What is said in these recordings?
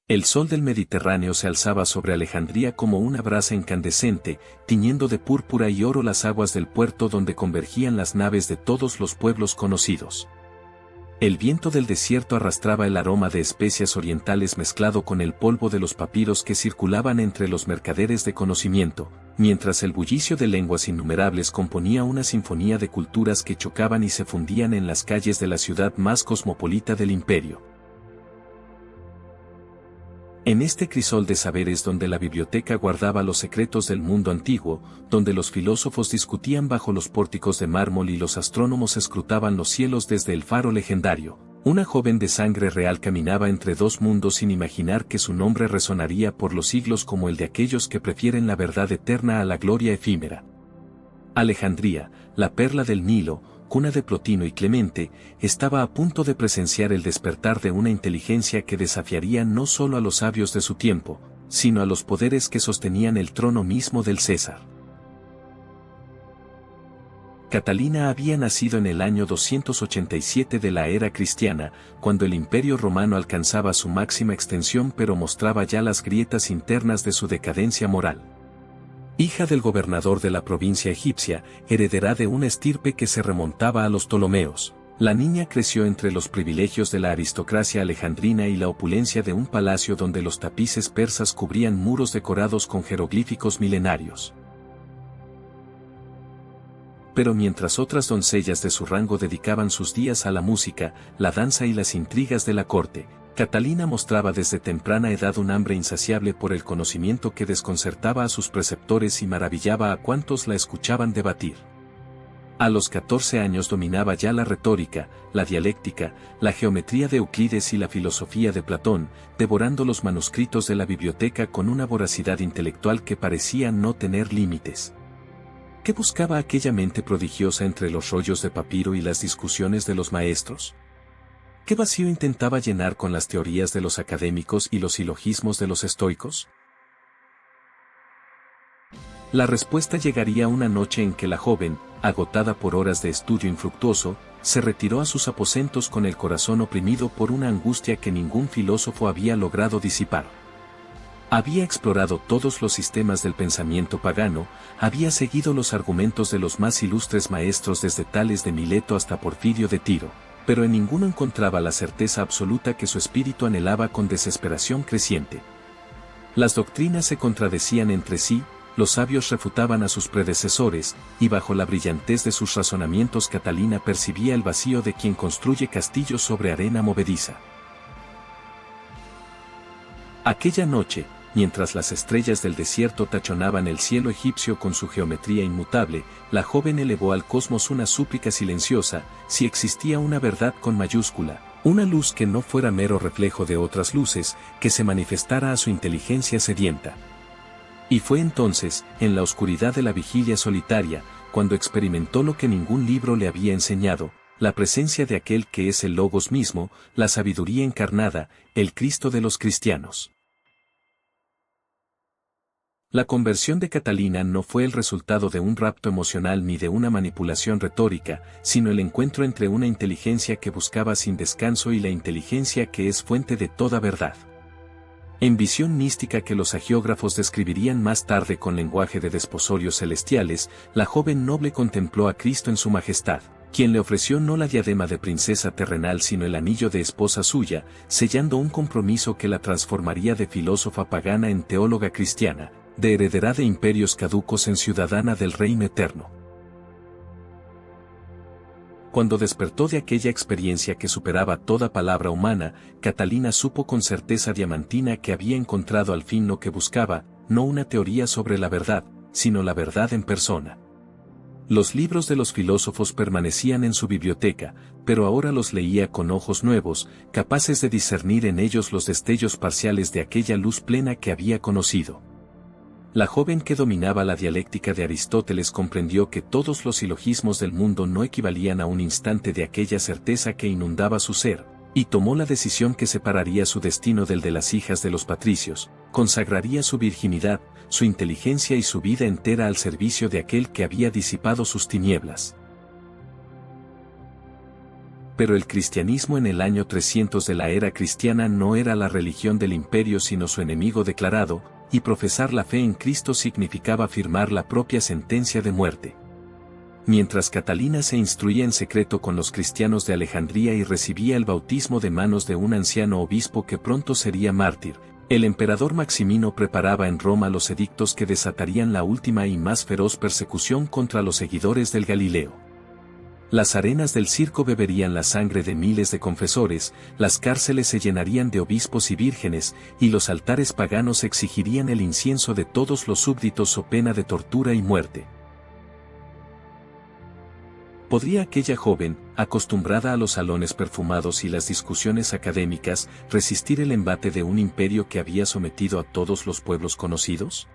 El sol del Mediterráneo se alzaba sobre Alejandría como una brasa incandescente, tiñendo de púrpura y oro las aguas del puerto donde convergían las naves de todos los pueblos conocidos. El viento del desierto arrastraba el aroma de especias orientales mezclado con el polvo de los papiros que circulaban entre los mercaderes de conocimiento, mientras el bullicio de lenguas innumerables componía una sinfonía de culturas que chocaban y se fundían en las calles de la ciudad más cosmopolita del imperio. En este crisol de saberes donde la biblioteca guardaba los secretos del mundo antiguo, donde los filósofos discutían bajo los pórticos de mármol y los astrónomos escrutaban los cielos desde el faro legendario, una joven de sangre real caminaba entre dos mundos sin imaginar que su nombre resonaría por los siglos como el de aquellos que prefieren la verdad eterna a la gloria efímera. Alejandría, la perla del Nilo, cuna de Plotino y Clemente, estaba a punto de presenciar el despertar de una inteligencia que desafiaría no solo a los sabios de su tiempo, sino a los poderes que sostenían el trono mismo del César. Catalina había nacido en el año 287 de la era cristiana, cuando el Imperio Romano alcanzaba su máxima extensión pero mostraba ya las grietas internas de su decadencia moral. Hija del gobernador de la provincia egipcia, heredera de una estirpe que se remontaba a los Ptolomeos, la niña creció entre los privilegios de la aristocracia alejandrina y la opulencia de un palacio donde los tapices persas cubrían muros decorados con jeroglíficos milenarios. Pero mientras otras doncellas de su rango dedicaban sus días a la música, la danza y las intrigas de la corte, Catalina mostraba desde temprana edad un hambre insaciable por el conocimiento que desconcertaba a sus preceptores y maravillaba a cuantos la escuchaban debatir. A los 14 años dominaba ya la retórica, la dialéctica, la geometría de Euclides y la filosofía de Platón, devorando los manuscritos de la biblioteca con una voracidad intelectual que parecía no tener límites. ¿Qué buscaba aquella mente prodigiosa entre los rollos de papiro y las discusiones de los maestros? ¿Qué vacío intentaba llenar con las teorías de los académicos y los silogismos de los estoicos? La respuesta llegaría una noche en que la joven, agotada por horas de estudio infructuoso, se retiró a sus aposentos con el corazón oprimido por una angustia que ningún filósofo había logrado disipar. Había explorado todos los sistemas del pensamiento pagano, había seguido los argumentos de los más ilustres maestros desde Tales de Mileto hasta Porfirio de Tiro, pero en ninguno encontraba la certeza absoluta que su espíritu anhelaba con desesperación creciente. Las doctrinas se contradecían entre sí, los sabios refutaban a sus predecesores, y bajo la brillantez de sus razonamientos Catalina percibía el vacío de quien construye castillos sobre arena movediza. Aquella noche, mientras las estrellas del desierto tachonaban el cielo egipcio con su geometría inmutable, la joven elevó al cosmos una súplica silenciosa, si existía una verdad con mayúscula, una luz que no fuera mero reflejo de otras luces, que se manifestara a su inteligencia sedienta. Y fue entonces, en la oscuridad de la vigilia solitaria, cuando experimentó lo que ningún libro le había enseñado, la presencia de aquel que es el Logos mismo, la sabiduría encarnada, el Cristo de los cristianos. La conversión de Catalina no fue el resultado de un rapto emocional ni de una manipulación retórica, sino el encuentro entre una inteligencia que buscaba sin descanso y la inteligencia que es fuente de toda verdad. En visión mística que los hagiógrafos describirían más tarde con lenguaje de desposorios celestiales, la joven noble contempló a Cristo en su majestad, quien le ofreció no la diadema de princesa terrenal sino el anillo de esposa suya, sellando un compromiso que la transformaría de filósofa pagana en teóloga cristiana, de heredera de imperios caducos en ciudadana del reino eterno. Cuando despertó de aquella experiencia que superaba toda palabra humana, Catalina supo con certeza diamantina que había encontrado al fin lo que buscaba, no una teoría sobre la verdad, sino la verdad en persona. Los libros de los filósofos permanecían en su biblioteca, pero ahora los leía con ojos nuevos, capaces de discernir en ellos los destellos parciales de aquella luz plena que había conocido. La joven que dominaba la dialéctica de Aristóteles comprendió que todos los silogismos del mundo no equivalían a un instante de aquella certeza que inundaba su ser, y tomó la decisión que separaría su destino del de las hijas de los patricios, consagraría su virginidad, su inteligencia y su vida entera al servicio de aquel que había disipado sus tinieblas. Pero el cristianismo en el año 300 de la era cristiana no era la religión del imperio sino su enemigo declarado, y profesar la fe en Cristo significaba firmar la propia sentencia de muerte. Mientras Catalina se instruía en secreto con los cristianos de Alejandría y recibía el bautismo de manos de un anciano obispo que pronto sería mártir, el emperador Maximino preparaba en Roma los edictos que desatarían la última y más feroz persecución contra los seguidores del Galileo. Las arenas del circo beberían la sangre de miles de confesores, las cárceles se llenarían de obispos y vírgenes, y los altares paganos exigirían el incienso de todos los súbditos o pena de tortura y muerte. ¿Podría aquella joven, acostumbrada a los salones perfumados y las discusiones académicas, resistir el embate de un imperio que había sometido a todos los pueblos conocidos?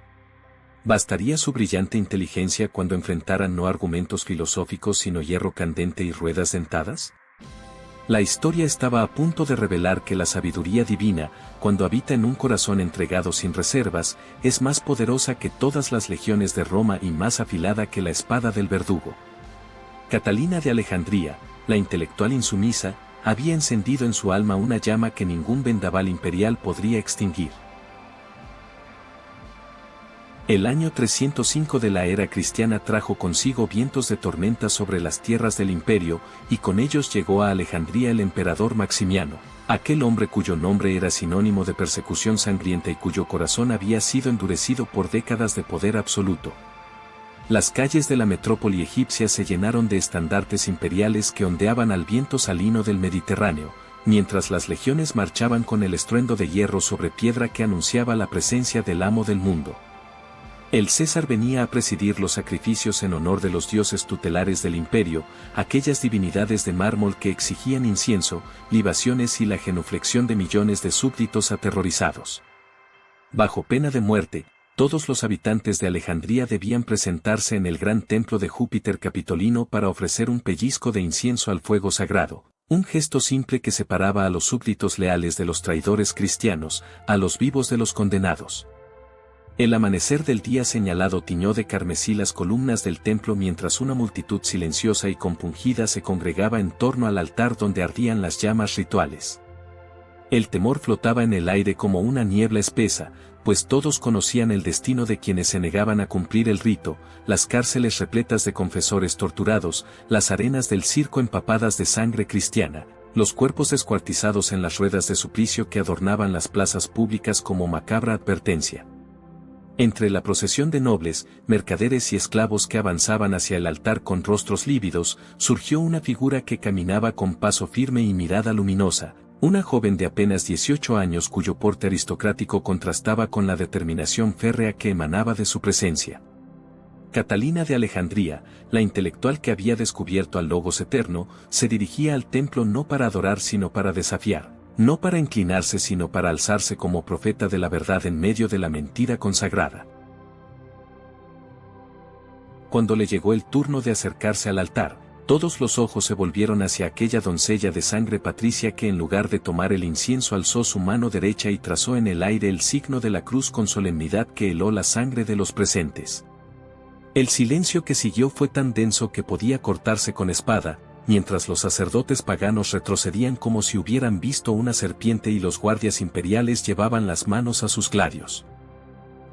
¿Bastaría su brillante inteligencia cuando enfrentaran no argumentos filosóficos sino hierro candente y ruedas dentadas? La historia estaba a punto de revelar que la sabiduría divina, cuando habita en un corazón entregado sin reservas, es más poderosa que todas las legiones de Roma y más afilada que la espada del verdugo. Catalina de Alejandría, la intelectual insumisa, había encendido en su alma una llama que ningún vendaval imperial podría extinguir. El año 305 de la era cristiana trajo consigo vientos de tormenta sobre las tierras del imperio, y con ellos llegó a Alejandría el emperador Maximiano, aquel hombre cuyo nombre era sinónimo de persecución sangrienta y cuyo corazón había sido endurecido por décadas de poder absoluto. Las calles de la metrópoli egipcia se llenaron de estandartes imperiales que ondeaban al viento salino del Mediterráneo, mientras las legiones marchaban con el estruendo de hierro sobre piedra que anunciaba la presencia del amo del mundo. El César venía a presidir los sacrificios en honor de los dioses tutelares del imperio, aquellas divinidades de mármol que exigían incienso, libaciones y la genuflexión de millones de súbditos aterrorizados. Bajo pena de muerte, todos los habitantes de Alejandría debían presentarse en el gran templo de Júpiter Capitolino para ofrecer un pellizco de incienso al fuego sagrado, un gesto simple que separaba a los súbditos leales de los traidores cristianos, a los vivos de los condenados. El amanecer del día señalado tiñó de carmesí las columnas del templo mientras una multitud silenciosa y compungida se congregaba en torno al altar donde ardían las llamas rituales. El temor flotaba en el aire como una niebla espesa, pues todos conocían el destino de quienes se negaban a cumplir el rito, las cárceles repletas de confesores torturados, las arenas del circo empapadas de sangre cristiana, los cuerpos descuartizados en las ruedas de suplicio que adornaban las plazas públicas como macabra advertencia. Entre la procesión de nobles, mercaderes y esclavos que avanzaban hacia el altar con rostros lívidos, surgió una figura que caminaba con paso firme y mirada luminosa, una joven de apenas 18 años cuyo porte aristocrático contrastaba con la determinación férrea que emanaba de su presencia. Catalina de Alejandría, la intelectual que había descubierto al Logos eterno, se dirigía al templo no para adorar sino para desafiar, no para inclinarse sino para alzarse como profeta de la verdad en medio de la mentira consagrada. Cuando le llegó el turno de acercarse al altar, todos los ojos se volvieron hacia aquella doncella de sangre patricia que en lugar de tomar el incienso alzó su mano derecha y trazó en el aire el signo de la cruz con solemnidad que heló la sangre de los presentes. El silencio que siguió fue tan denso que podía cortarse con espada, mientras los sacerdotes paganos retrocedían como si hubieran visto una serpiente y los guardias imperiales llevaban las manos a sus gladios.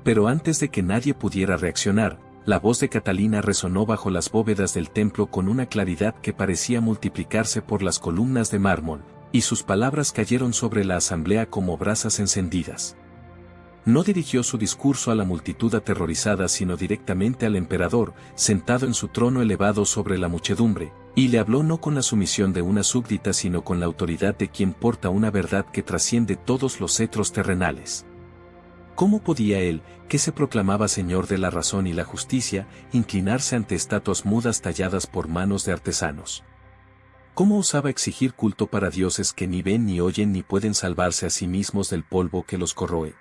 Pero antes de que nadie pudiera reaccionar, la voz de Catalina resonó bajo las bóvedas del templo con una claridad que parecía multiplicarse por las columnas de mármol, y sus palabras cayeron sobre la asamblea como brasas encendidas. No dirigió su discurso a la multitud aterrorizada sino directamente al emperador, sentado en su trono elevado sobre la muchedumbre, y le habló no con la sumisión de una súbdita sino con la autoridad de quien porta una verdad que trasciende todos los cetros terrenales. ¿Cómo podía él, que se proclamaba señor de la razón y la justicia, inclinarse ante estatuas mudas talladas por manos de artesanos? ¿Cómo osaba exigir culto para dioses que ni ven ni oyen ni pueden salvarse a sí mismos del polvo que los corroe?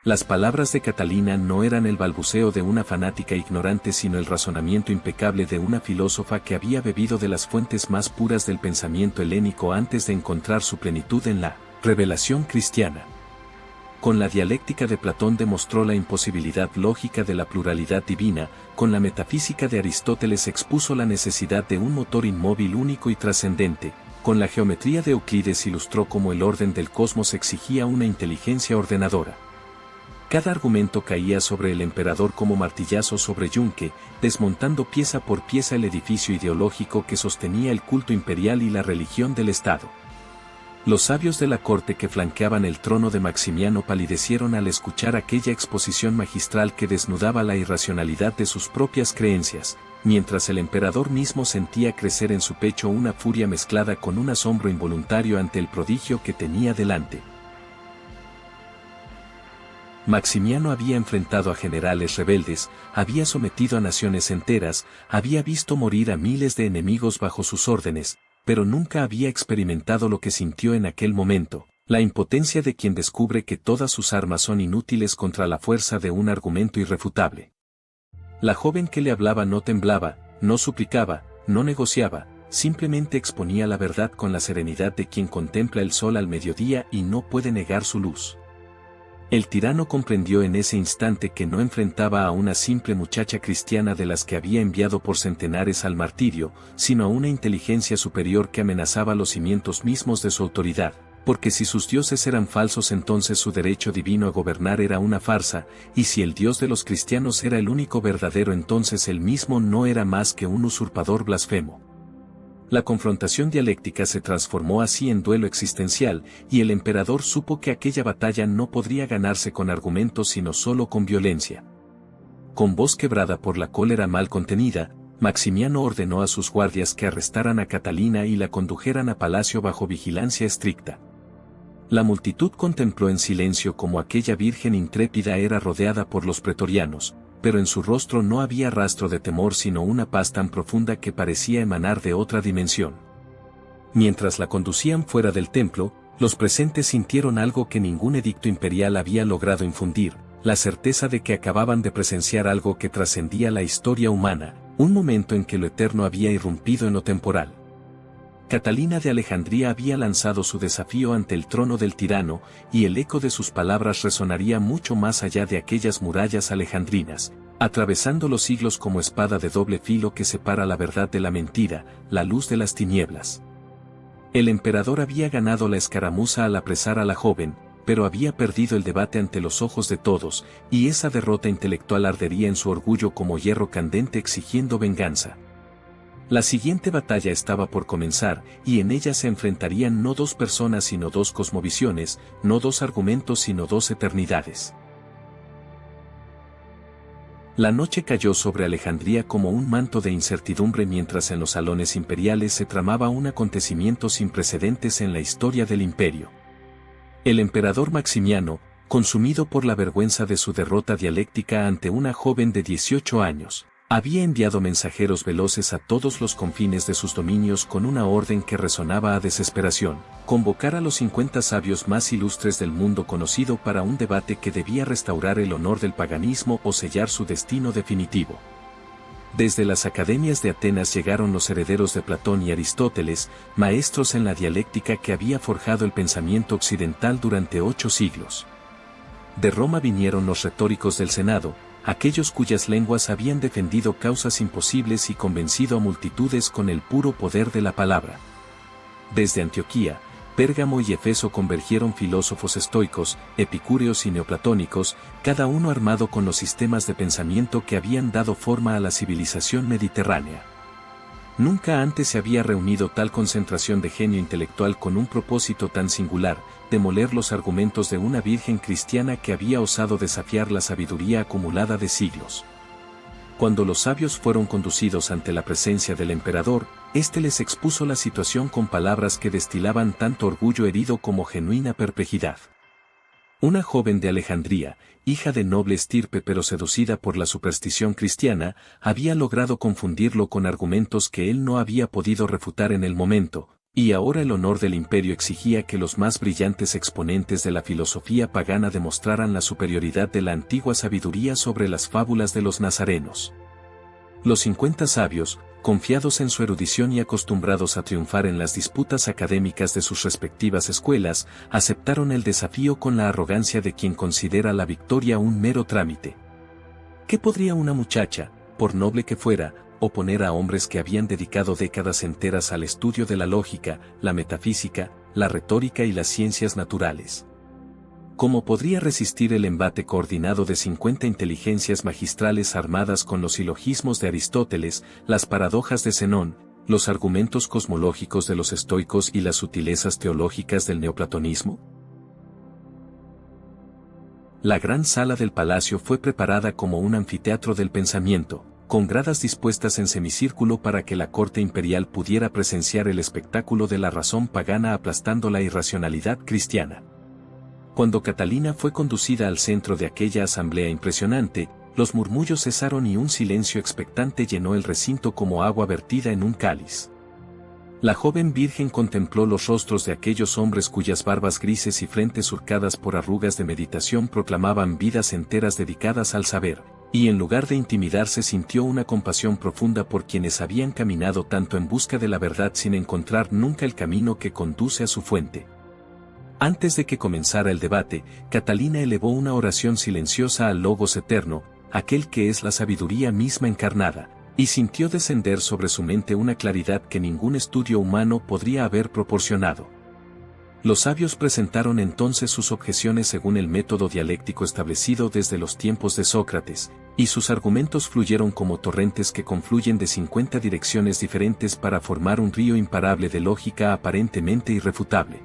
Las palabras de Catalina no eran el balbuceo de una fanática ignorante sino el razonamiento impecable de una filósofa que había bebido de las fuentes más puras del pensamiento helénico antes de encontrar su plenitud en la revelación cristiana. Con la dialéctica de Platón demostró la imposibilidad lógica de la pluralidad divina, con la metafísica de Aristóteles expuso la necesidad de un motor inmóvil único y trascendente, Con la geometría de Euclides ilustró cómo el orden del cosmos exigía una inteligencia ordenadora. Cada argumento caía sobre el emperador como martillazo sobre yunque, desmontando pieza por pieza el edificio ideológico que sostenía el culto imperial y la religión del Estado. Los sabios de la corte que flanqueaban el trono de Maximiano palidecieron al escuchar aquella exposición magistral que desnudaba la irracionalidad de sus propias creencias, mientras el emperador mismo sentía crecer en su pecho una furia mezclada con un asombro involuntario ante el prodigio que tenía delante. Maximiano había enfrentado a generales rebeldes, había sometido a naciones enteras, había visto morir a miles de enemigos bajo sus órdenes, pero nunca había experimentado lo que sintió en aquel momento, la impotencia de quien descubre que todas sus armas son inútiles contra la fuerza de un argumento irrefutable. La joven que le hablaba no temblaba, no suplicaba, no negociaba, simplemente exponía la verdad con la serenidad de quien contempla el sol al mediodía y no puede negar su luz. El tirano comprendió en ese instante que no enfrentaba a una simple muchacha cristiana de las que había enviado por centenares al martirio, sino a una inteligencia superior que amenazaba los cimientos mismos de su autoridad, porque si sus dioses eran falsos entonces su derecho divino a gobernar era una farsa, y si el Dios de los cristianos era el único verdadero entonces él mismo no era más que un usurpador blasfemo. La confrontación dialéctica se transformó así en duelo existencial, y el emperador supo que aquella batalla no podría ganarse con argumentos sino solo con violencia. Con voz quebrada por la cólera mal contenida, Maximiano ordenó a sus guardias que arrestaran a Catalina y la condujeran a palacio bajo vigilancia estricta. La multitud contempló en silencio cómo aquella virgen intrépida era rodeada por los pretorianos, pero en su rostro no había rastro de temor sino una paz tan profunda que parecía emanar de otra dimensión. Mientras la conducían fuera del templo, los presentes sintieron algo que ningún edicto imperial había logrado infundir, la certeza de que acababan de presenciar algo que trascendía la historia humana, un momento en que lo eterno había irrumpido en lo temporal. Catalina de Alejandría había lanzado su desafío ante el trono del tirano, y el eco de sus palabras resonaría mucho más allá de aquellas murallas alejandrinas, atravesando los siglos como espada de doble filo que separa la verdad de la mentira, la luz de las tinieblas. El emperador había ganado la escaramuza al apresar a la joven, pero había perdido el debate ante los ojos de todos, y esa derrota intelectual ardería en su orgullo como hierro candente exigiendo venganza. La siguiente batalla estaba por comenzar, y en ella se enfrentarían no dos personas sino dos cosmovisiones, no dos argumentos sino dos eternidades. La noche cayó sobre Alejandría como un manto de incertidumbre mientras en los salones imperiales se tramaba un acontecimiento sin precedentes en la historia del imperio. El emperador Maximiano, consumido por la vergüenza de su derrota dialéctica ante una joven de 18 años, había enviado mensajeros veloces a todos los confines de sus dominios con una orden que resonaba a desesperación: convocar a los 50 sabios más ilustres del mundo conocido para un debate que debía restaurar el honor del paganismo o sellar su destino definitivo. Desde las academias de Atenas llegaron los herederos de Platón y Aristóteles, maestros en la dialéctica que había forjado el pensamiento occidental durante 8 siglos. De Roma vinieron los retóricos del Senado, aquellos cuyas lenguas habían defendido causas imposibles y convencido a multitudes con el puro poder de la palabra. Desde Antioquía, Pérgamo y Éfeso convergieron filósofos estoicos, epicúreos y neoplatónicos, cada uno armado con los sistemas de pensamiento que habían dado forma a la civilización mediterránea. Nunca antes se había reunido tal concentración de genio intelectual con un propósito tan singular: demoler los argumentos de una virgen cristiana que había osado desafiar la sabiduría acumulada de siglos. Cuando los sabios fueron conducidos ante la presencia del emperador, éste les expuso la situación con palabras que destilaban tanto orgullo herido como genuina perplejidad. Una joven de Alejandría, hija de noble estirpe pero seducida por la superstición cristiana, había logrado confundirlo con argumentos que él no había podido refutar en el momento, y ahora el honor del imperio exigía que los más brillantes exponentes de la filosofía pagana demostraran la superioridad de la antigua sabiduría sobre las fábulas de los nazarenos. Los 50 sabios, confiados en su erudición y acostumbrados a triunfar en las disputas académicas de sus respectivas escuelas, aceptaron el desafío con la arrogancia de quien considera la victoria un mero trámite. ¿Qué podría una muchacha, por noble que fuera, oponer a hombres que habían dedicado décadas enteras al estudio de la lógica, la metafísica, la retórica y las ciencias naturales. ¿Cómo podría resistir el embate coordinado de 50 inteligencias magistrales armadas con los silogismos de Aristóteles, las paradojas de Zenón, los argumentos cosmológicos de los estoicos y las sutilezas teológicas del neoplatonismo? La gran sala del palacio fue preparada como un anfiteatro del pensamiento, con gradas dispuestas en semicírculo para que la corte imperial pudiera presenciar el espectáculo de la razón pagana aplastando la irracionalidad cristiana. Cuando Catalina fue conducida al centro de aquella asamblea impresionante, los murmullos cesaron y un silencio expectante llenó el recinto como agua vertida en un cáliz. La joven virgen contempló los rostros de aquellos hombres cuyas barbas grises y frentes surcadas por arrugas de meditación proclamaban vidas enteras dedicadas al saber, y en lugar de intimidarse sintió una compasión profunda por quienes habían caminado tanto en busca de la verdad sin encontrar nunca el camino que conduce a su fuente. Antes de que comenzara el debate, Catalina elevó una oración silenciosa al Logos eterno, aquel que es la sabiduría misma encarnada, y sintió descender sobre su mente una claridad que ningún estudio humano podría haber proporcionado. Los sabios presentaron entonces sus objeciones según el método dialéctico establecido desde los tiempos de Sócrates, y sus argumentos fluyeron como torrentes que confluyen de 50 direcciones diferentes para formar un río imparable de lógica aparentemente irrefutable.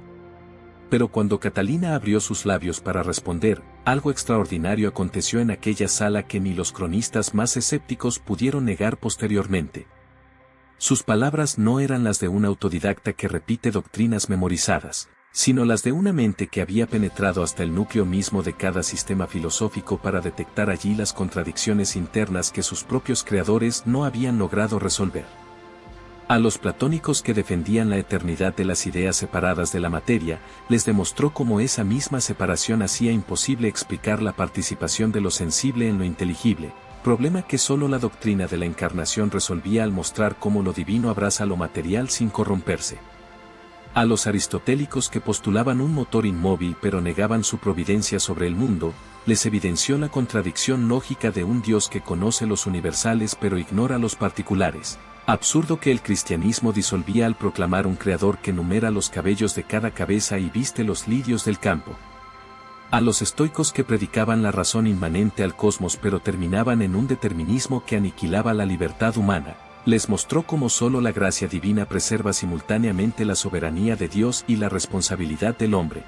Pero cuando Catalina abrió sus labios para responder, algo extraordinario aconteció en aquella sala que ni los cronistas más escépticos pudieron negar posteriormente. Sus palabras no eran las de un autodidacta que repite doctrinas memorizadas, sino las de una mente que había penetrado hasta el núcleo mismo de cada sistema filosófico para detectar allí las contradicciones internas que sus propios creadores no habían logrado resolver. A los platónicos que defendían la eternidad de las ideas separadas de la materia, les demostró cómo esa misma separación hacía imposible explicar la participación de lo sensible en lo inteligible, problema que solo la doctrina de la encarnación resolvía al mostrar cómo lo divino abraza lo material sin corromperse. A los aristotélicos que postulaban un motor inmóvil pero negaban su providencia sobre el mundo, les evidenció la contradicción lógica de un Dios que conoce los universales pero ignora los particulares. Absurdo que el cristianismo disolvía al proclamar un creador que numera los cabellos de cada cabeza y viste los lirios del campo. A los estoicos que predicaban la razón inmanente al cosmos pero terminaban en un determinismo que aniquilaba la libertad humana, les mostró cómo solo la gracia divina preserva simultáneamente la soberanía de Dios y la responsabilidad del hombre.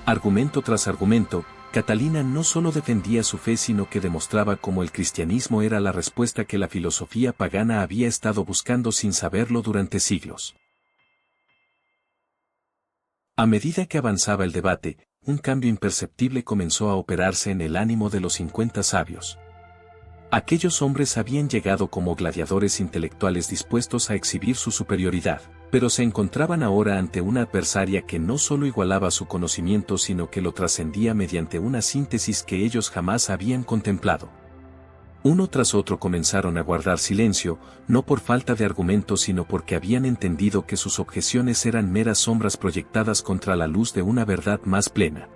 Argumento tras argumento, Catalina no solo defendía su fe sino que demostraba cómo el cristianismo era la respuesta que la filosofía pagana había estado buscando sin saberlo durante siglos. A medida que avanzaba el debate, un cambio imperceptible comenzó a operarse en el ánimo de los 50 sabios. Aquellos hombres habían llegado como gladiadores intelectuales dispuestos a exhibir su superioridad, pero se encontraban ahora ante una adversaria que no solo igualaba su conocimiento sino que lo trascendía mediante una síntesis que ellos jamás habían contemplado. Uno tras otro comenzaron a guardar silencio, no por falta de argumentos sino porque habían entendido que sus objeciones eran meras sombras proyectadas contra la luz de una verdad más plena.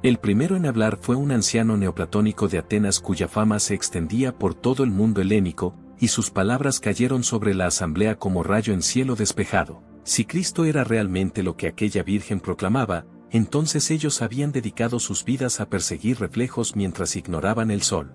El primero en hablar fue un anciano neoplatónico de Atenas cuya fama se extendía por todo el mundo helénico, y sus palabras cayeron sobre la asamblea como rayo en cielo despejado. Si Cristo era realmente lo que aquella virgen proclamaba, entonces ellos habían dedicado sus vidas a perseguir reflejos mientras ignoraban el sol.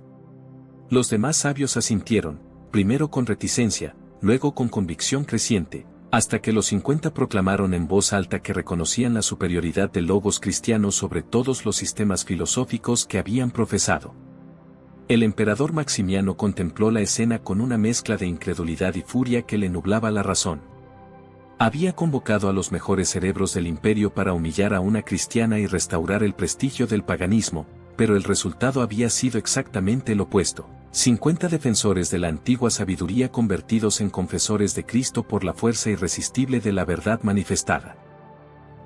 Los demás sabios asintieron, primero con reticencia, luego con convicción creciente, hasta que los 50 proclamaron en voz alta que reconocían la superioridad del logos cristiano sobre todos los sistemas filosóficos que habían profesado. El emperador Maximiano contempló la escena con una mezcla de incredulidad y furia que le nublaba la razón. Había convocado a los mejores cerebros del imperio para humillar a una cristiana y restaurar el prestigio del paganismo, pero el resultado había sido exactamente el opuesto. 50 defensores de la antigua sabiduría convertidos en confesores de Cristo por la fuerza irresistible de la verdad manifestada.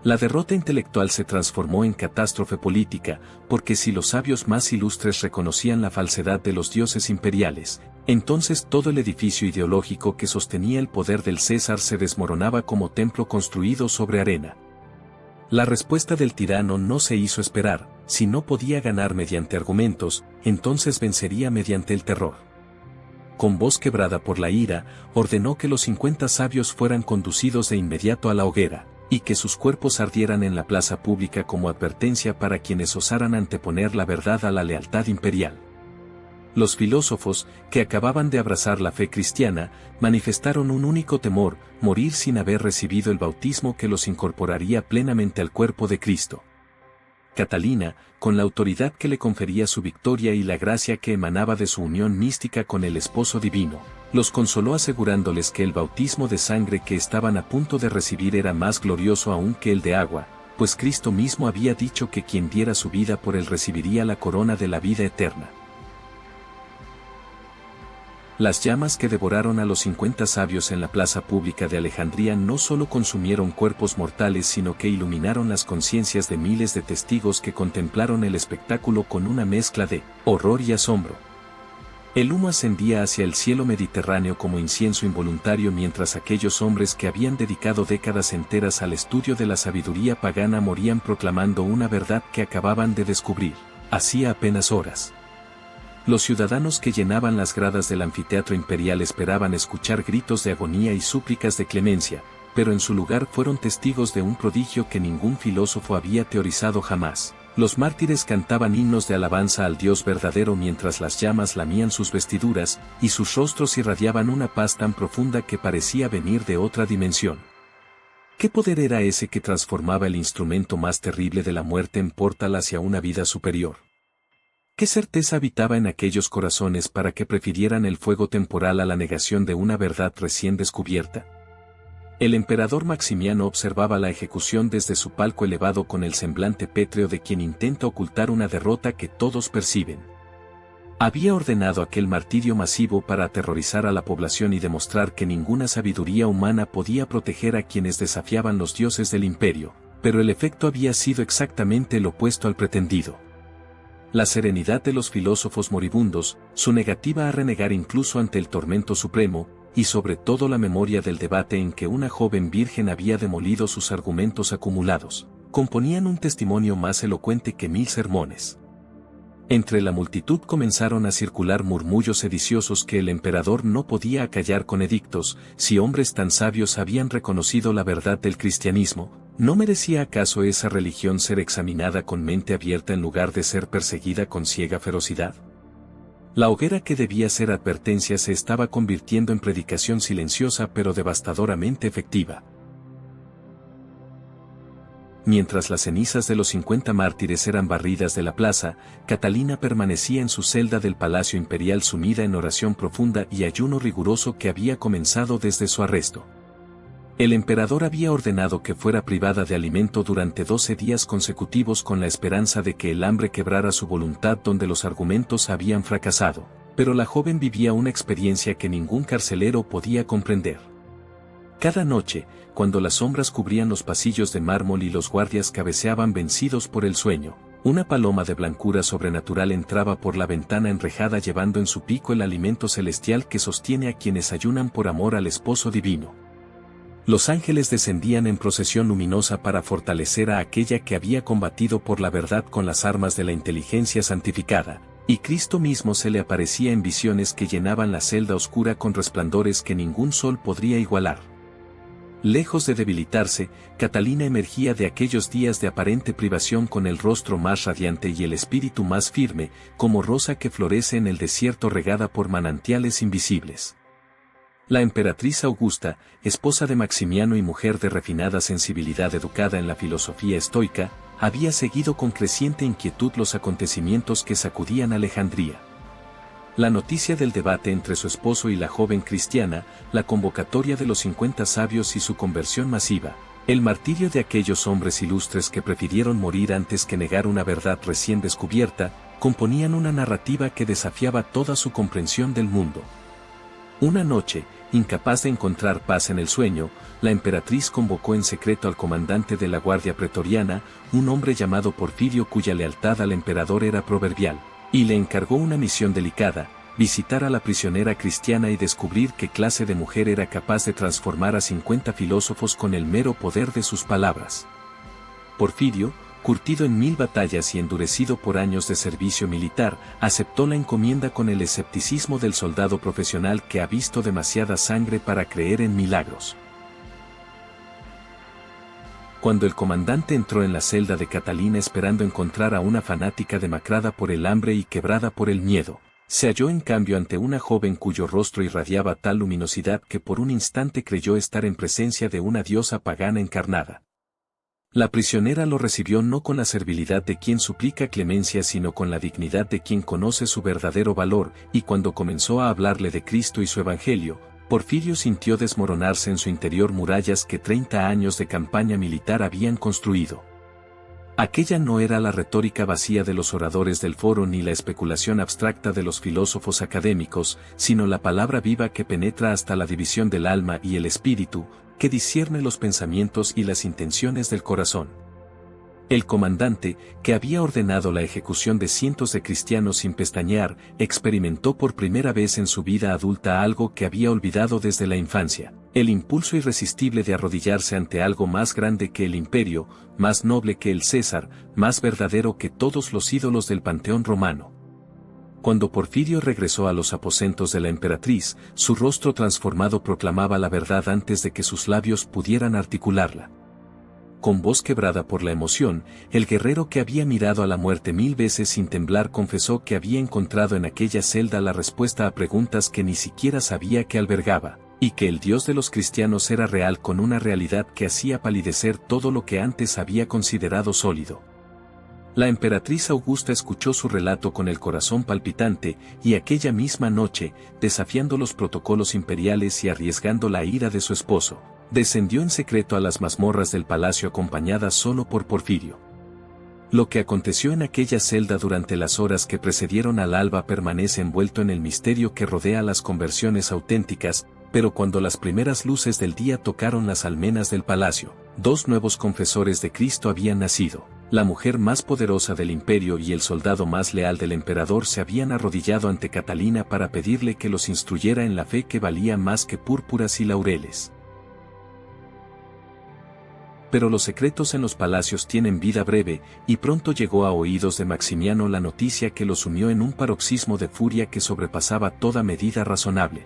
La derrota intelectual se transformó en catástrofe política, porque si los sabios más ilustres reconocían la falsedad de los dioses imperiales, entonces todo el edificio ideológico que sostenía el poder del César se desmoronaba como templo construido sobre arena. La respuesta del tirano no se hizo esperar. Si no podía ganar mediante argumentos, entonces vencería mediante el terror. con voz quebrada por la ira, ordenó que los 50 sabios fueran conducidos de inmediato a la hoguera, y que sus cuerpos ardieran en la plaza pública como advertencia para quienes osaran anteponer la verdad a la lealtad imperial. Los filósofos, que acababan de abrazar la fe cristiana, manifestaron un único temor: morir sin haber recibido el bautismo que los incorporaría plenamente al cuerpo de Cristo. Catalina, con la autoridad que le confería su victoria y la gracia que emanaba de su unión mística con el Esposo Divino, los consoló asegurándoles que el bautismo de sangre que estaban a punto de recibir era más glorioso aún que el de agua, pues Cristo mismo había dicho que quien diera su vida por él recibiría la corona de la vida eterna. Las llamas que devoraron a los 50 sabios en la plaza pública de Alejandría no solo consumieron cuerpos mortales, sino que iluminaron las conciencias de miles de testigos que contemplaron el espectáculo con una mezcla de horror y asombro. El humo ascendía hacia el cielo Mediterráneo como incienso involuntario, mientras aquellos hombres que habían dedicado décadas enteras al estudio de la sabiduría pagana morían proclamando una verdad que acababan de descubrir hacía apenas horas. Los ciudadanos que llenaban las gradas del anfiteatro imperial esperaban escuchar gritos de agonía y súplicas de clemencia, pero en su lugar fueron testigos de un prodigio que ningún filósofo había teorizado jamás. Los mártires cantaban himnos de alabanza al Dios verdadero mientras las llamas lamían sus vestiduras, y sus rostros irradiaban una paz tan profunda que parecía venir de otra dimensión. ¿Qué poder era ese que transformaba el instrumento más terrible de la muerte en portal hacia una vida superior? ¿Qué certeza habitaba en aquellos corazones para que prefirieran el fuego temporal a la negación de una verdad recién descubierta? El emperador Maximiano observaba la ejecución desde su palco elevado con el semblante pétreo de quien intenta ocultar una derrota que todos perciben. Había ordenado aquel martirio masivo para aterrorizar a la población y demostrar que ninguna sabiduría humana podía proteger a quienes desafiaban los dioses del imperio, pero el efecto había sido exactamente el opuesto al pretendido. La serenidad de los filósofos moribundos, su negativa a renegar incluso ante el tormento supremo, y sobre todo la memoria del debate en que una joven virgen había demolido sus argumentos acumulados, componían un testimonio más elocuente que 1000 sermones. Entre la multitud comenzaron a circular murmullos sediciosos que el emperador no podía acallar con edictos: si hombres tan sabios habían reconocido la verdad del cristianismo, ¿no merecía acaso esa religión ser examinada con mente abierta en lugar de ser perseguida con ciega ferocidad? La hoguera que debía ser advertencia se estaba convirtiendo en predicación silenciosa pero devastadoramente efectiva. Mientras las cenizas de los 50 mártires eran barridas de la plaza, Catalina permanecía en su celda del Palacio Imperial sumida en oración profunda y ayuno riguroso que había comenzado desde su arresto. El emperador había ordenado que fuera privada de alimento durante 12 días consecutivos con la esperanza de que el hambre quebrara su voluntad donde los argumentos habían fracasado, pero la joven vivía una experiencia que ningún carcelero podía comprender. Cada noche, cuando las sombras cubrían los pasillos de mármol y los guardias cabeceaban vencidos por el sueño, una paloma de blancura sobrenatural entraba por la ventana enrejada llevando en su pico el alimento celestial que sostiene a quienes ayunan por amor al Esposo Divino. Los ángeles descendían en procesión luminosa para fortalecer a aquella que había combatido por la verdad con las armas de la inteligencia santificada, y Cristo mismo se le aparecía en visiones que llenaban la celda oscura con resplandores que ningún sol podría igualar. Lejos de debilitarse, Catalina emergía de aquellos días de aparente privación con el rostro más radiante y el espíritu más firme, como rosa que florece en el desierto regada por manantiales invisibles. La emperatriz Augusta, esposa de Maximiano y mujer de refinada sensibilidad educada en la filosofía estoica, había seguido con creciente inquietud los acontecimientos que sacudían Alejandría. La noticia del debate entre su esposo y la joven cristiana, la convocatoria de los 50 sabios y su conversión masiva, el martirio de aquellos hombres ilustres que prefirieron morir antes que negar una verdad recién descubierta, componían una narrativa que desafiaba toda su comprensión del mundo. Una noche, incapaz de encontrar paz en el sueño, la emperatriz convocó en secreto al comandante de la guardia pretoriana, un hombre llamado Porfirio cuya lealtad al emperador era proverbial, y le encargó una misión delicada: visitar a la prisionera cristiana y descubrir qué clase de mujer era capaz de transformar a 50 filósofos con el mero poder de sus palabras. Porfirio, curtido en 1000 batallas y endurecido por años de servicio militar, aceptó la encomienda con el escepticismo del soldado profesional que ha visto demasiada sangre para creer en milagros. Cuando el comandante entró en la celda de Catalina esperando encontrar a una fanática demacrada por el hambre y quebrada por el miedo, se halló en cambio ante una joven cuyo rostro irradiaba tal luminosidad que por un instante creyó estar en presencia de una diosa pagana encarnada. La prisionera lo recibió no con la servilidad de quien suplica clemencia sino con la dignidad de quien conoce su verdadero valor, y cuando comenzó a hablarle de Cristo y su Evangelio, Porfirio sintió desmoronarse en su interior murallas que 30 años de campaña militar habían construido. Aquella no era la retórica vacía de los oradores del foro ni la especulación abstracta de los filósofos académicos, sino la palabra viva que penetra hasta la división del alma y el espíritu, que discierne los pensamientos y las intenciones del corazón. El comandante, que había ordenado la ejecución de cientos de cristianos sin pestañear, experimentó por primera vez en su vida adulta algo que había olvidado desde la infancia, el impulso irresistible de arrodillarse ante algo más grande que el imperio, más noble que el César, más verdadero que todos los ídolos del panteón romano. Cuando Porfirio regresó a los aposentos de la emperatriz, su rostro transformado proclamaba la verdad antes de que sus labios pudieran articularla. Con voz quebrada por la emoción, el guerrero que había mirado a la muerte 1000 veces sin temblar confesó que había encontrado en aquella celda la respuesta a preguntas que ni siquiera sabía que albergaba, y que el Dios de los cristianos era real con una realidad que hacía palidecer todo lo que antes había considerado sólido. La emperatriz Augusta escuchó su relato con el corazón palpitante, y aquella misma noche, desafiando los protocolos imperiales y arriesgando la ira de su esposo, descendió en secreto a las mazmorras del palacio acompañada solo por Porfirio. Lo que aconteció en aquella celda durante las horas que precedieron al alba permanece envuelto en el misterio que rodea las conversiones auténticas, pero cuando las primeras luces del día tocaron las almenas del palacio, 2 nuevos confesores de Cristo habían nacido. La mujer más poderosa del imperio y el soldado más leal del emperador se habían arrodillado ante Catalina para pedirle que los instruyera en la fe que valía más que púrpuras y laureles. Pero los secretos en los palacios tienen vida breve, y pronto llegó a oídos de Maximiano la noticia que los sumió en un paroxismo de furia que sobrepasaba toda medida razonable.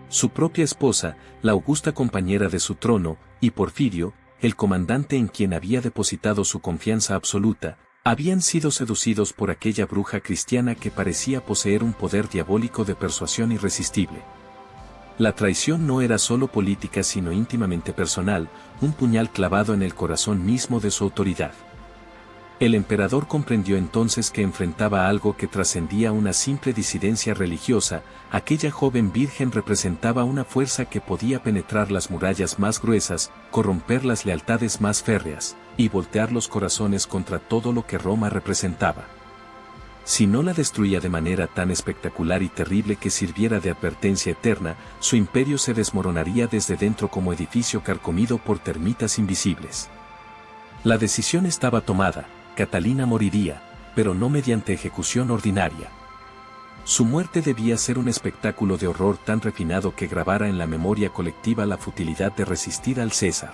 Su propia esposa, la augusta compañera de su trono, y Porfirio, el comandante en quien había depositado su confianza absoluta, habían sido seducidos por aquella bruja cristiana que parecía poseer un poder diabólico de persuasión irresistible. La traición no era solo política sino íntimamente personal, un puñal clavado en el corazón mismo de su autoridad. El emperador comprendió entonces que enfrentaba algo que trascendía una simple disidencia religiosa. Aquella joven virgen representaba una fuerza que podía penetrar las murallas más gruesas, corromper las lealtades más férreas, y voltear los corazones contra todo lo que Roma representaba. Si no la destruía de manera tan espectacular y terrible que sirviera de advertencia eterna, su imperio se desmoronaría desde dentro como edificio carcomido por termitas invisibles. La decisión estaba tomada. Catalina moriría, pero no mediante ejecución ordinaria. Su muerte debía ser un espectáculo de horror tan refinado que grabara en la memoria colectiva la futilidad de resistir al César.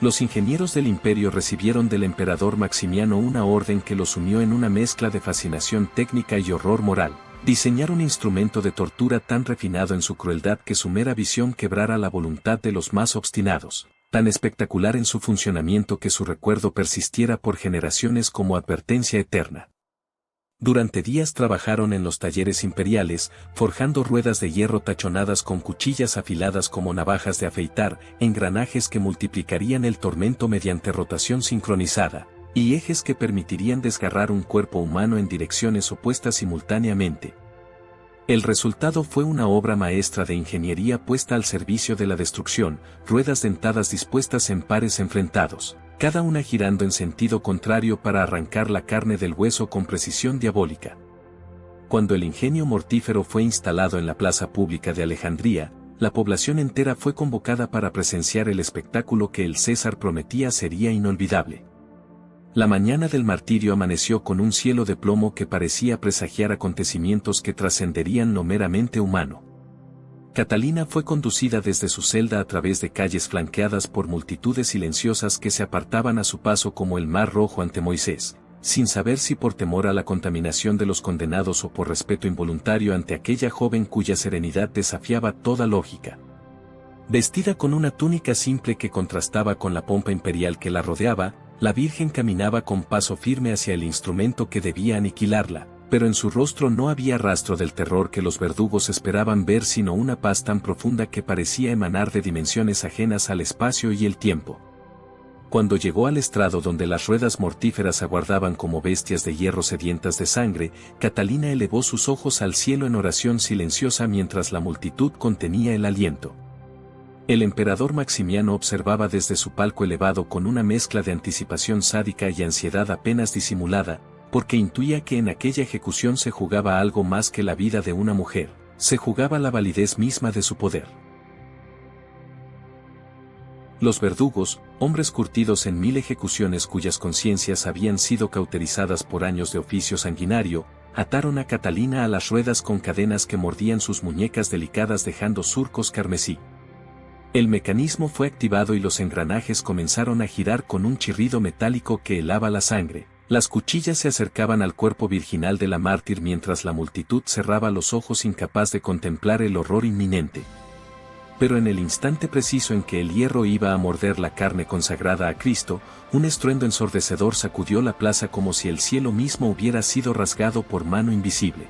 Los ingenieros del imperio recibieron del emperador Maximiano una orden que los unió en una mezcla de fascinación técnica y horror moral. Diseñar un instrumento de tortura tan refinado en su crueldad que su mera visión quebrara la voluntad de los más obstinados, tan espectacular en su funcionamiento que su recuerdo persistiera por generaciones como advertencia eterna. Durante días trabajaron en los talleres imperiales, forjando ruedas de hierro tachonadas con cuchillas afiladas como navajas de afeitar, engranajes que multiplicarían el tormento mediante rotación sincronizada, y ejes que permitirían desgarrar un cuerpo humano en direcciones opuestas simultáneamente. El resultado fue una obra maestra de ingeniería puesta al servicio de la destrucción, ruedas dentadas dispuestas en pares enfrentados, cada una girando en sentido contrario para arrancar la carne del hueso con precisión diabólica. Cuando el ingenio mortífero fue instalado en la plaza pública de Alejandría, la población entera fue convocada para presenciar el espectáculo que el César prometía sería inolvidable. La mañana del martirio amaneció con un cielo de plomo que parecía presagiar acontecimientos que trascenderían lo meramente humano. Catalina fue conducida desde su celda a través de calles flanqueadas por multitudes silenciosas que se apartaban a su paso como el mar rojo ante Moisés, sin saber si por temor a la contaminación de los condenados o por respeto involuntario ante aquella joven cuya serenidad desafiaba toda lógica. Vestida con una túnica simple que contrastaba con la pompa imperial que la rodeaba, la Virgen caminaba con paso firme hacia el instrumento que debía aniquilarla, pero en su rostro no había rastro del terror que los verdugos esperaban ver, sino una paz tan profunda que parecía emanar de dimensiones ajenas al espacio y el tiempo. Cuando llegó al estrado donde las ruedas mortíferas aguardaban como bestias de hierro sedientas de sangre, Catalina elevó sus ojos al cielo en oración silenciosa mientras la multitud contenía el aliento. El emperador Maximiano observaba desde su palco elevado con una mezcla de anticipación sádica y ansiedad apenas disimulada, porque intuía que en aquella ejecución se jugaba algo más que la vida de una mujer, se jugaba la validez misma de su poder. Los verdugos, hombres curtidos en 1000 ejecuciones cuyas conciencias habían sido cauterizadas por años de oficio sanguinario, ataron a Catalina a las ruedas con cadenas que mordían sus muñecas delicadas dejando surcos carmesí. El mecanismo fue activado y los engranajes comenzaron a girar con un chirrido metálico que helaba la sangre. Las cuchillas se acercaban al cuerpo virginal de la mártir mientras la multitud cerraba los ojos incapaz de contemplar el horror inminente. Pero en el instante preciso en que el hierro iba a morder la carne consagrada a Cristo, un estruendo ensordecedor sacudió la plaza como si el cielo mismo hubiera sido rasgado por mano invisible.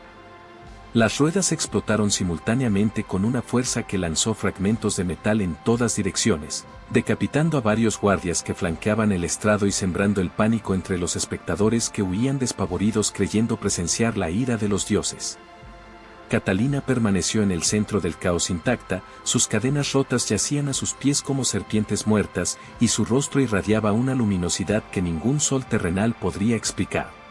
Las ruedas explotaron simultáneamente con una fuerza que lanzó fragmentos de metal en todas direcciones, decapitando a varios guardias que flanqueaban el estrado y sembrando el pánico entre los espectadores que huían despavoridos creyendo presenciar la ira de los dioses. Catalina permaneció en el centro del caos intacta, sus cadenas rotas yacían a sus pies como serpientes muertas, y su rostro irradiaba una luminosidad que ningún sol terrenal podría explicar.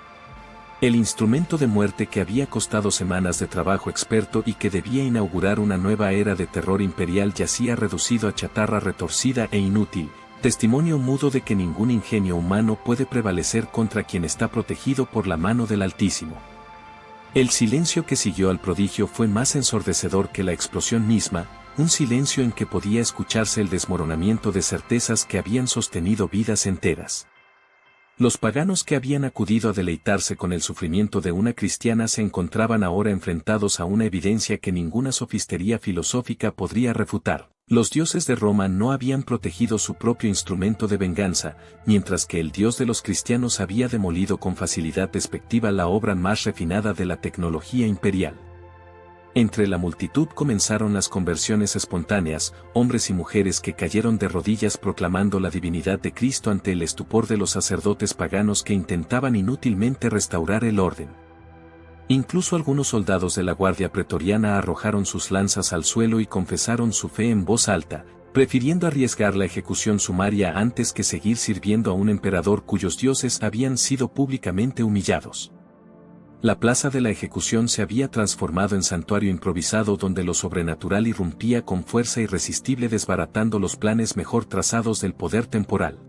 El instrumento de muerte que había costado semanas de trabajo experto y que debía inaugurar una nueva era de terror imperial yacía reducido a chatarra retorcida e inútil, testimonio mudo de que ningún ingenio humano puede prevalecer contra quien está protegido por la mano del Altísimo. El silencio que siguió al prodigio fue más ensordecedor que la explosión misma, un silencio en que podía escucharse el desmoronamiento de certezas que habían sostenido vidas enteras. Los paganos que habían acudido a deleitarse con el sufrimiento de una cristiana se encontraban ahora enfrentados a una evidencia que ninguna sofistería filosófica podría refutar. Los dioses de Roma no habían protegido su propio instrumento de venganza, mientras que el Dios de los cristianos había demolido con facilidad despectiva la obra más refinada de la tecnología imperial. Entre la multitud comenzaron las conversiones espontáneas, hombres y mujeres que cayeron de rodillas proclamando la divinidad de Cristo ante el estupor de los sacerdotes paganos que intentaban inútilmente restaurar el orden. Incluso algunos soldados de la guardia pretoriana arrojaron sus lanzas al suelo y confesaron su fe en voz alta, prefiriendo arriesgar la ejecución sumaria antes que seguir sirviendo a un emperador cuyos dioses habían sido públicamente humillados. La plaza de la ejecución se había transformado en santuario improvisado donde lo sobrenatural irrumpía con fuerza irresistible desbaratando los planes mejor trazados del poder temporal.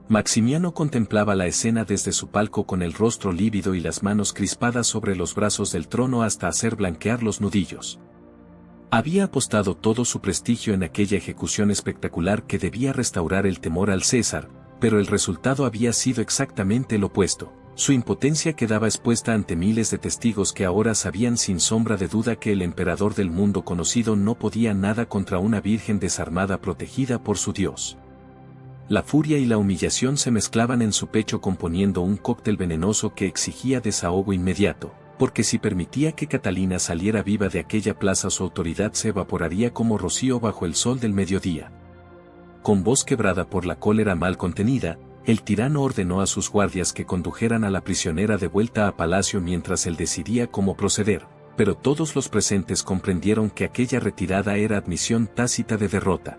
Maximiano contemplaba la escena desde su palco con el rostro lívido y las manos crispadas sobre los brazos del trono hasta hacer blanquear los nudillos. Había apostado todo su prestigio en aquella ejecución espectacular que debía restaurar el temor al César, pero el resultado había sido exactamente el opuesto. Su impotencia quedaba expuesta ante miles de testigos que ahora sabían sin sombra de duda que el emperador del mundo conocido no podía nada contra una virgen desarmada protegida por su Dios. La furia y la humillación se mezclaban en su pecho componiendo un cóctel venenoso que exigía desahogo inmediato, porque si permitía que Catalina saliera viva de aquella plaza su autoridad se evaporaría como rocío bajo el sol del mediodía. Con voz quebrada por la cólera mal contenida, el tirano ordenó a sus guardias que condujeran a la prisionera de vuelta a palacio mientras él decidía cómo proceder, pero todos los presentes comprendieron que aquella retirada era admisión tácita de derrota.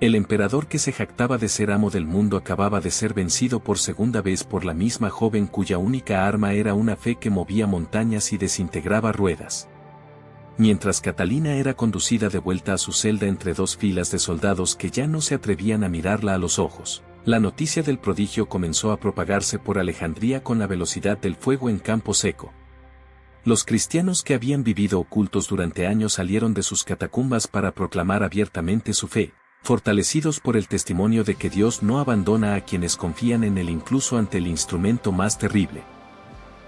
El emperador que se jactaba de ser amo del mundo acababa de ser vencido por segunda vez por la misma joven cuya única arma era una fe que movía montañas y desintegraba ruedas. Mientras Catalina era conducida de vuelta a su celda entre dos filas de soldados que ya no se atrevían a mirarla a los ojos, la noticia del prodigio comenzó a propagarse por Alejandría con la velocidad del fuego en campo seco. Los cristianos que habían vivido ocultos durante años salieron de sus catacumbas para proclamar abiertamente su fe, fortalecidos por el testimonio de que Dios no abandona a quienes confían en Él incluso ante el instrumento más terrible.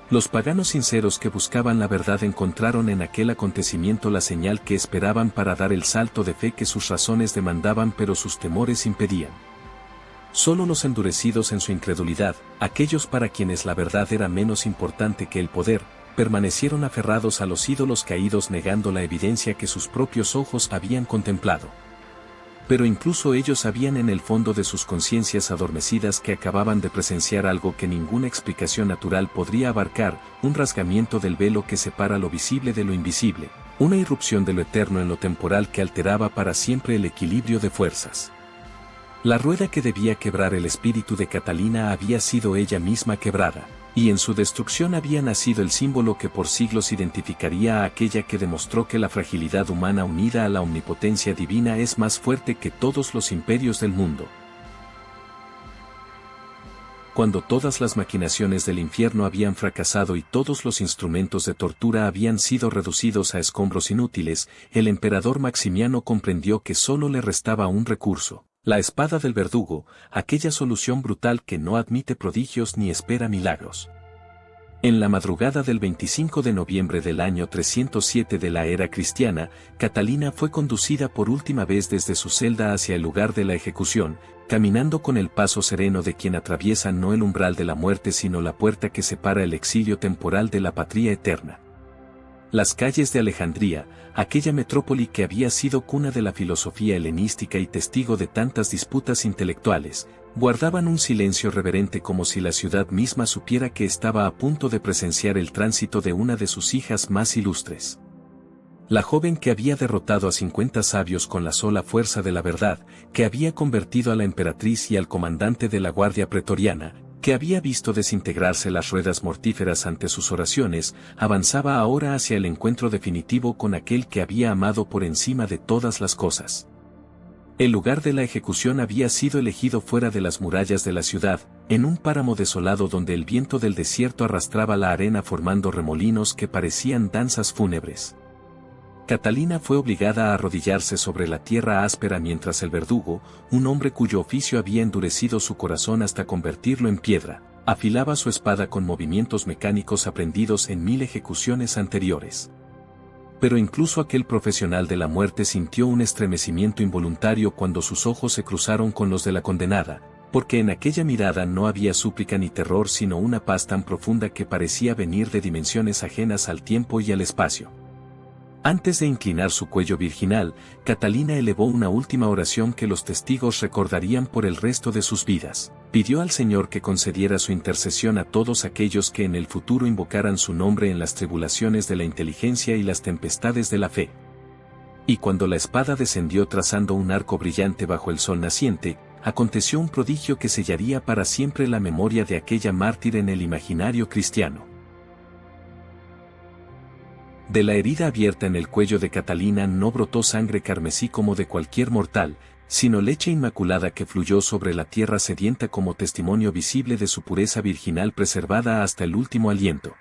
Los paganos sinceros que buscaban la verdad encontraron en aquel acontecimiento la señal que esperaban para dar el salto de fe que sus razones demandaban pero sus temores impedían. Solo los endurecidos en su incredulidad, aquellos para quienes la verdad era menos importante que el poder, permanecieron aferrados a los ídolos caídos negando la evidencia que sus propios ojos habían contemplado. Pero incluso ellos sabían en el fondo de sus conciencias adormecidas que acababan de presenciar algo que ninguna explicación natural podría abarcar, un rasgamiento del velo que separa lo visible de lo invisible, una irrupción de lo eterno en lo temporal que alteraba para siempre el equilibrio de fuerzas. La rueda que debía quebrar el espíritu de Catalina había sido ella misma quebrada, y en su destrucción había nacido el símbolo que por siglos identificaría a aquella que demostró que la fragilidad humana unida a la omnipotencia divina es más fuerte que todos los imperios del mundo. Cuando todas las maquinaciones del infierno habían fracasado y todos los instrumentos de tortura habían sido reducidos a escombros inútiles, el emperador Maximiano comprendió que solo le restaba un recurso. La espada del verdugo, aquella solución brutal que no admite prodigios ni espera milagros. En la madrugada del 25 de noviembre del año 307 de la era cristiana, Catalina fue conducida por última vez desde su celda hacia el lugar de la ejecución, caminando con el paso sereno de quien atraviesa no el umbral de la muerte sino la puerta que separa el exilio temporal de la patria eterna. Las calles de Alejandría, aquella metrópoli que había sido cuna de la filosofía helenística y testigo de tantas disputas intelectuales, guardaban un silencio reverente como si la ciudad misma supiera que estaba a punto de presenciar el tránsito de una de sus hijas más ilustres. La joven que había derrotado a 50 sabios con la sola fuerza de la verdad, que había convertido a la emperatriz y al comandante de la guardia pretoriana, que había visto desintegrarse las ruedas mortíferas ante sus oraciones, avanzaba ahora hacia el encuentro definitivo con aquel que había amado por encima de todas las cosas. El lugar de la ejecución había sido elegido fuera de las murallas de la ciudad, en un páramo desolado donde el viento del desierto arrastraba la arena formando remolinos que parecían danzas fúnebres. Catalina fue obligada a arrodillarse sobre la tierra áspera mientras el verdugo, un hombre cuyo oficio había endurecido su corazón hasta convertirlo en piedra, afilaba su espada con movimientos mecánicos aprendidos en 1000 ejecuciones anteriores. Pero incluso aquel profesional de la muerte sintió un estremecimiento involuntario cuando sus ojos se cruzaron con los de la condenada, porque en aquella mirada no había súplica ni terror sino una paz tan profunda que parecía venir de dimensiones ajenas al tiempo y al espacio. Antes de inclinar su cuello virginal, Catalina elevó una última oración que los testigos recordarían por el resto de sus vidas. Pidió al Señor que concediera su intercesión a todos aquellos que en el futuro invocaran su nombre en las tribulaciones de la inteligencia y las tempestades de la fe. Y cuando la espada descendió trazando un arco brillante bajo el sol naciente, aconteció un prodigio que sellaría para siempre la memoria de aquella mártir en el imaginario cristiano. De la herida abierta en el cuello de Catalina no brotó sangre carmesí como de cualquier mortal, sino leche inmaculada que fluyó sobre la tierra sedienta como testimonio visible de su pureza virginal preservada hasta el último aliento.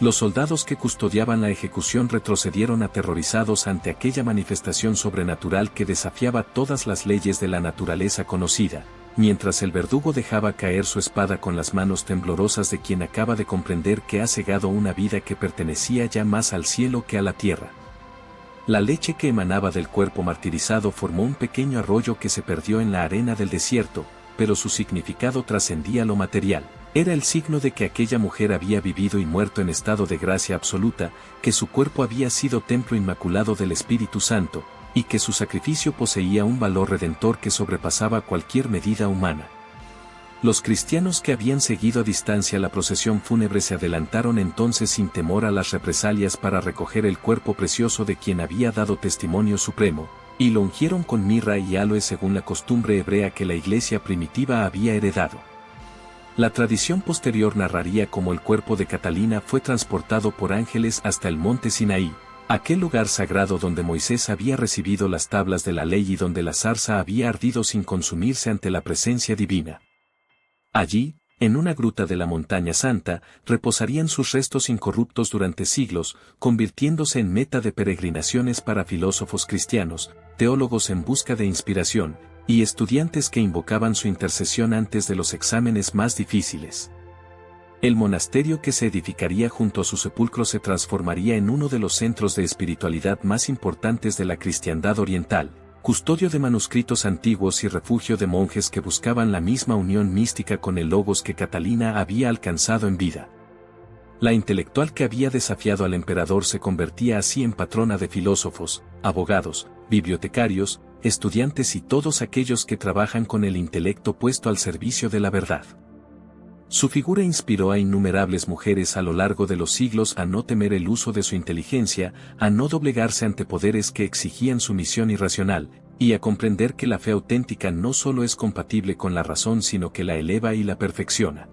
Los soldados que custodiaban la ejecución retrocedieron aterrorizados ante aquella manifestación sobrenatural que desafiaba todas las leyes de la naturaleza conocida, mientras el verdugo dejaba caer su espada con las manos temblorosas de quien acaba de comprender que ha cegado una vida que pertenecía ya más al cielo que a la tierra. La leche que emanaba del cuerpo martirizado formó un pequeño arroyo que se perdió en la arena del desierto, pero su significado trascendía lo material. Era el signo de que aquella mujer había vivido y muerto en estado de gracia absoluta, que su cuerpo había sido templo inmaculado del Espíritu Santo, y que su sacrificio poseía un valor redentor que sobrepasaba cualquier medida humana. Los cristianos que habían seguido a distancia la procesión fúnebre se adelantaron entonces sin temor a las represalias para recoger el cuerpo precioso de quien había dado testimonio supremo, y lo ungieron con mirra y áloe según la costumbre hebrea que la iglesia primitiva había heredado. La tradición posterior narraría cómo el cuerpo de Catalina fue transportado por ángeles hasta el monte Sinaí, aquel lugar sagrado donde Moisés había recibido las tablas de la ley y donde la zarza había ardido sin consumirse ante la presencia divina. Allí, En una gruta de la Montaña Santa, reposarían sus restos incorruptos durante siglos, convirtiéndose en meta de peregrinaciones para filósofos cristianos, teólogos en busca de inspiración, y estudiantes que invocaban su intercesión antes de los exámenes más difíciles. El monasterio que se edificaría junto a su sepulcro se transformaría en uno de los centros de espiritualidad más importantes de la cristiandad oriental, custodio de manuscritos antiguos y refugio de monjes que buscaban la misma unión mística con el Logos que Catalina había alcanzado en vida. La intelectual que había desafiado al emperador se convertía así en patrona de filósofos, abogados, bibliotecarios, estudiantes y todos aquellos que trabajan con el intelecto puesto al servicio de la verdad. Su figura inspiró a innumerables mujeres a lo largo de los siglos a no temer el uso de su inteligencia, a no doblegarse ante poderes que exigían sumisión irracional, y a comprender que la fe auténtica no solo es compatible con la razón sino que la eleva y la perfecciona.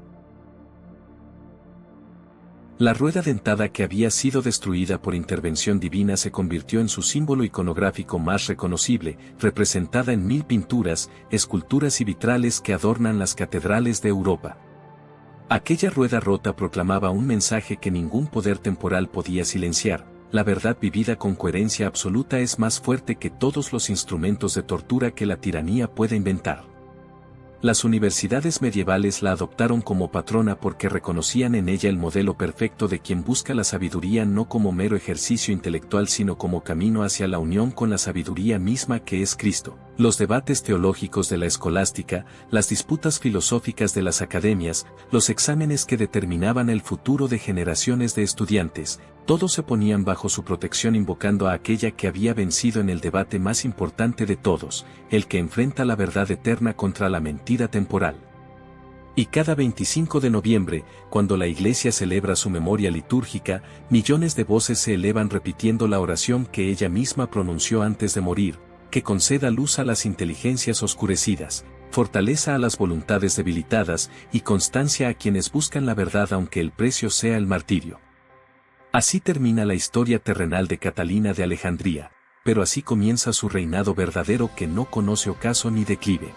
La rueda dentada que había sido destruida por intervención divina se convirtió en su símbolo iconográfico más reconocible, representada en 1000 pinturas, esculturas y vitrales que adornan las catedrales de Europa. Aquella rueda rota proclamaba un mensaje que ningún poder temporal podía silenciar: la verdad vivida con coherencia absoluta es más fuerte que todos los instrumentos de tortura que la tiranía pueda inventar. Las universidades medievales la adoptaron como patrona porque reconocían en ella el modelo perfecto de quien busca la sabiduría no como mero ejercicio intelectual sino como camino hacia la unión con la sabiduría misma que es Cristo. Los debates teológicos de la escolástica, las disputas filosóficas de las academias, los exámenes que determinaban el futuro de generaciones de estudiantes, todos se ponían bajo su protección invocando a aquella que había vencido en el debate más importante de todos, el que enfrenta la verdad eterna contra la mentira temporal. Y cada 25 de noviembre, cuando la Iglesia celebra su memoria litúrgica, millones de voces se elevan repitiendo la oración que ella misma pronunció antes de morir: que conceda luz a las inteligencias oscurecidas, fortaleza a las voluntades debilitadas y constancia a quienes buscan la verdad aunque el precio sea el martirio. Así termina la historia terrenal de Catalina de Alejandría, pero así comienza su reinado verdadero que no conoce ocaso ni declive.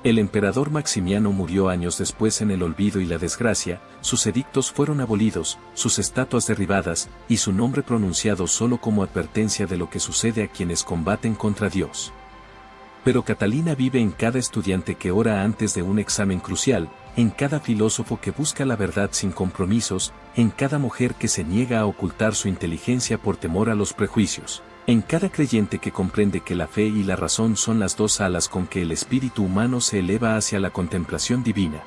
El emperador Maximiano murió años después en el olvido y la desgracia, sus edictos fueron abolidos, sus estatuas derribadas, y su nombre pronunciado solo como advertencia de lo que sucede a quienes combaten contra Dios. Pero Catalina vive en cada estudiante que ora antes de un examen crucial, en cada filósofo que busca la verdad sin compromisos, en cada mujer que se niega a ocultar su inteligencia por temor a los prejuicios, en cada creyente que comprende que la fe y la razón son las dos alas con que el espíritu humano se eleva hacia la contemplación divina.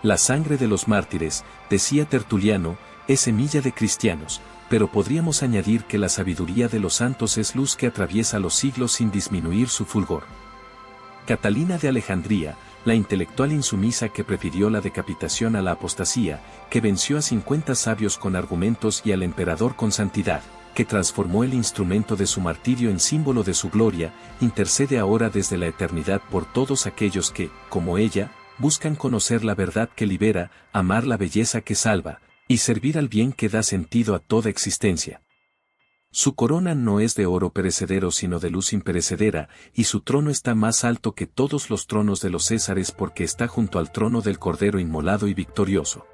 La sangre de los mártires, decía Tertuliano, es semilla de cristianos, pero podríamos añadir que la sabiduría de los santos es luz que atraviesa los siglos sin disminuir su fulgor. Catalina de Alejandría, la intelectual insumisa que prefirió la decapitación a la apostasía, que venció a 50 sabios con argumentos y al emperador con santidad, que transformó el instrumento de su martirio en símbolo de su gloria, intercede ahora desde la eternidad por todos aquellos que, como ella, buscan conocer la verdad que libera, amar la belleza que salva, y servir al bien que da sentido a toda existencia. Su corona no es de oro perecedero sino de luz imperecedera, y su trono está más alto que todos los tronos de los Césares porque está junto al trono del Cordero inmolado y victorioso.